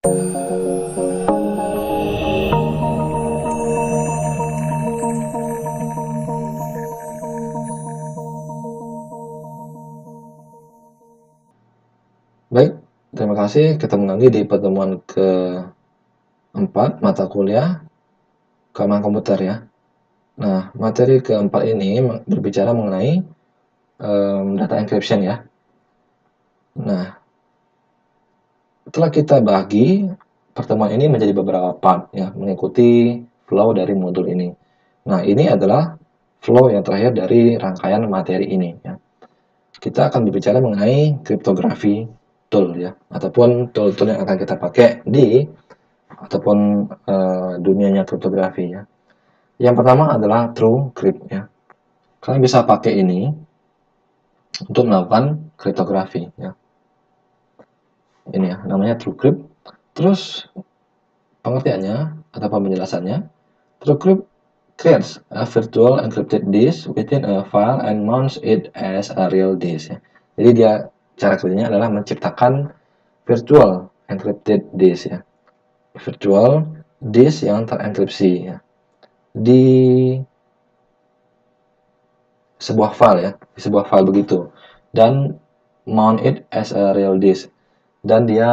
Baik, terima kasih. Ketemu lagi di pertemuan keempat mata kuliah keamanan komputer ya. Nah, materi keempat ini berbicara mengenai data encryption ya. Nah, setelah kita bagi pertemuan ini menjadi beberapa part ya, mengikuti flow dari modul ini. Nah, ini adalah flow yang terakhir dari rangkaian materi ini ya. Kita akan berbicara mengenai kriptografi tool ya, ataupun tool-tool yang akan kita pakai di ataupun dunianya kriptografi ya. Yang pertama adalah TrueCrypt ya. Kalian bisa pakai ini untuk melakukan kriptografi ya. Ini ya, namanya TrueCrypt. Terus pengertiannya atau penjelasannya, TrueCrypt creates a virtual encrypted disk within a file and mounts it as a real disk ya. Jadi dia cara kerjanya adalah menciptakan virtual encrypted disk ya. Virtual disk yang terenkripsi ya. Di sebuah file ya, di sebuah file begitu, dan mount it as a real disk, dan dia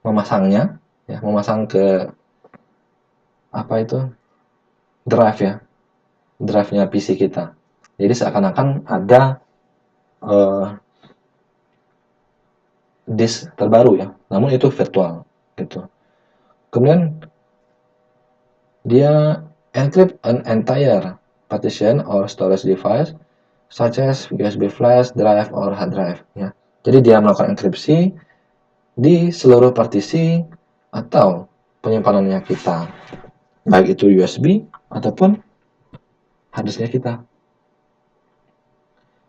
memasangnya ya, memasang ke apa itu, drive ya, drive-nya PC kita. Jadi seakan-akan ada disk terbaru ya, namun itu virtual gitu. Kemudian dia encrypt an entire partition or storage device such as USB flash drive or hard drive ya. Jadi dia melakukan enkripsi di seluruh partisi atau penyimpanannya kita, baik itu USB ataupun harddisknya kita.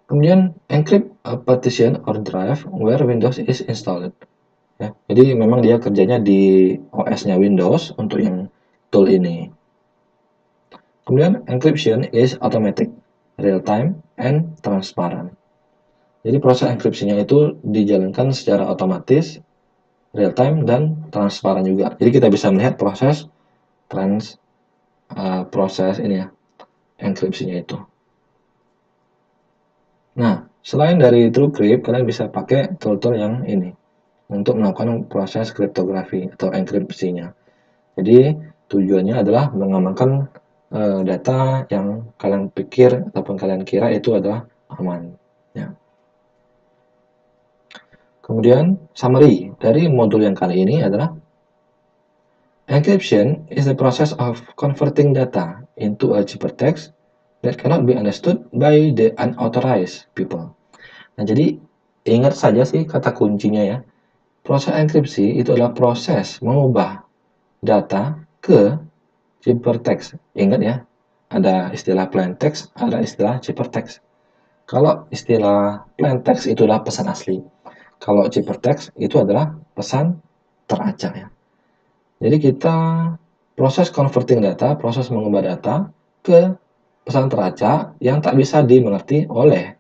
Kemudian encrypt a partition or drive where Windows is installed ya. Jadi memang dia kerjanya di OS-nya Windows untuk yang tool ini. Kemudian encryption is automatic, real time, and transparent. Jadi proses enkripsinya itu dijalankan secara otomatis, real time, dan transparan juga. Jadi kita bisa melihat proses proses ini ya, enkripsinya itu. Nah, selain dari TrueCrypt, kalian bisa pakai tool-tool yang ini untuk melakukan proses kriptografi atau enkripsinya. Jadi tujuannya adalah mengamankan data yang kalian pikir ataupun kalian kira itu adalah aman. Ya. Kemudian summary dari modul yang kali ini adalah encryption is the process of converting data into a ciphertext that cannot be understood by the unauthorized people. Nah, jadi ingat saja sih kata kuncinya ya. Proses enkripsi itu adalah proses mengubah data ke ciphertext. Ingat ya, ada istilah plain text, ada istilah ciphertext. Kalau istilah plain text itu adalah pesan asli. Kalau ciphertext itu adalah pesan teracak ya. Jadi kita proses converting data, proses mengubah data ke pesan teracak yang tak bisa dimengerti oleh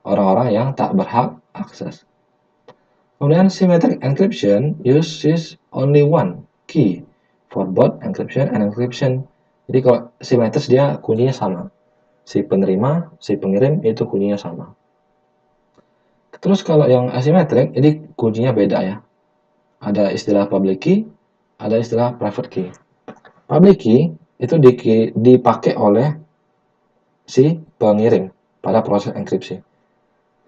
orang-orang yang tak berhak akses. Kemudian symmetric encryption uses only one key for both encryption and encryption. Jadi kalau simetris dia kuncinya sama. Si penerima, si pengirim itu kuncinya sama. Terus kalau yang asymmetric, ini kuncinya beda ya. Ada istilah public key, ada istilah private key. Public key itu dipakai oleh si pengirim pada proses enkripsi.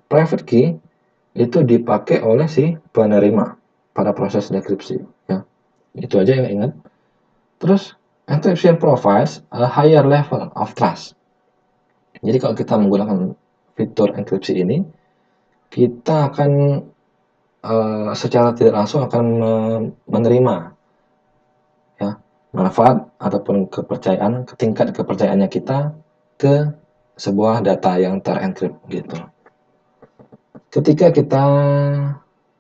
Private key itu dipakai oleh si penerima pada proses dekripsi. Ya. Itu aja yang ingat. Terus, encryption provides a higher level of trust. Jadi kalau kita menggunakan fitur enkripsi ini, kita akan secara tidak langsung akan menerima ya, manfaat ataupun kepercayaan, tingkat kepercayaannya kita ke sebuah data yang terenkrip gitu. Ketika kita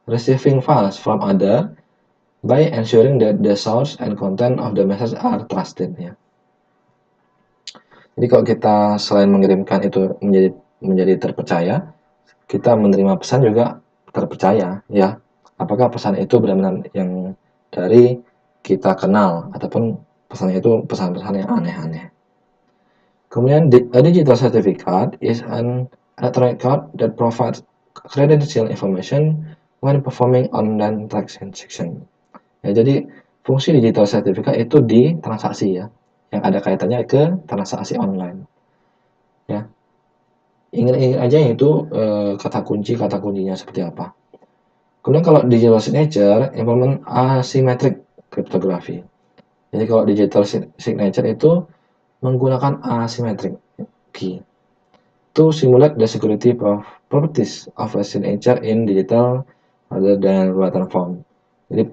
receiving files from other by ensuring that the source and content of the message are trusted ya. Jadi kalau kita selain mengirimkan itu menjadi terpercaya, kita menerima pesan juga terpercaya ya. apakah pesan itu benar-benar yang dari kita kenal ataupun pesan itu pesan-pesan yang aneh-aneh. Kemudian a digital certificate is an electronic card that provides credential information when performing online transaction. Ya, jadi fungsi digital certificate itu di transaksi ya, yang ada kaitannya ke transaksi online. Ya, ingat-ingat aja itu kata kuncinya seperti apa. Kemudian kalau digital signature implement asymmetric cryptography. Jadi kalau digital signature itu menggunakan asymmetric key to simulate the security properties of a signature in digital rather than written form. Jadi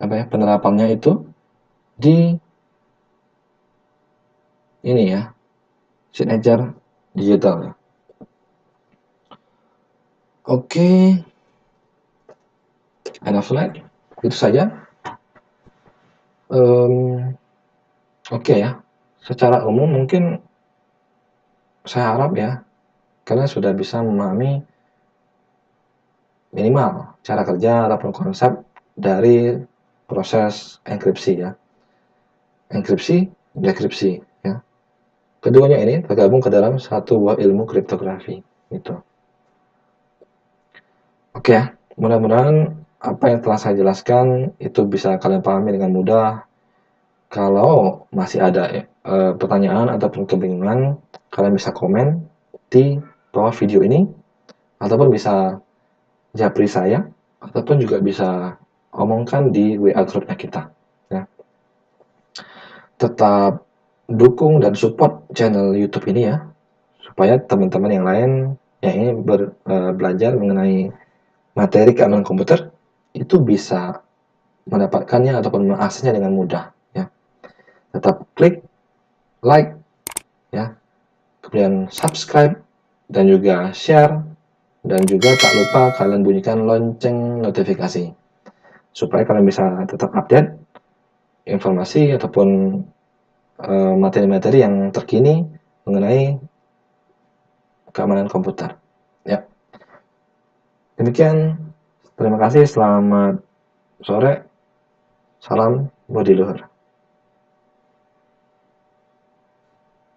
penerapannya itu di ini ya, signature digital ya. Oke, enough slide. Itu saja. Oke ya. Secara umum mungkin saya harap ya, kalian sudah bisa memahami minimal cara kerja ataupun konsep dari proses enkripsi ya. Enkripsi, dekripsi ya. Keduanya ini tergabung ke dalam satu buah ilmu kriptografi gitu. Oke ya, mudah-mudahan apa yang telah saya jelaskan itu bisa kalian pahami dengan mudah. Kalau masih ada pertanyaan ataupun kebingungan, kalian bisa komen di bawah video ini, ataupun bisa japri saya, ataupun juga bisa omongkan di WA grupnya kita. Ya. Tetap dukung dan support channel YouTube ini ya, supaya teman-teman yang lain yang ingin belajar mengenai materi keamanan komputer itu bisa mendapatkannya ataupun mengaksesnya dengan mudah. Ya. Tetap klik like ya, kemudian subscribe dan juga share, dan juga tak lupa kalian bunyikan lonceng notifikasi supaya kalian bisa tetap update informasi ataupun materi-materi yang terkini mengenai keamanan komputer. Ya, demikian. Terima kasih. Selamat sore. Salam budi luhur.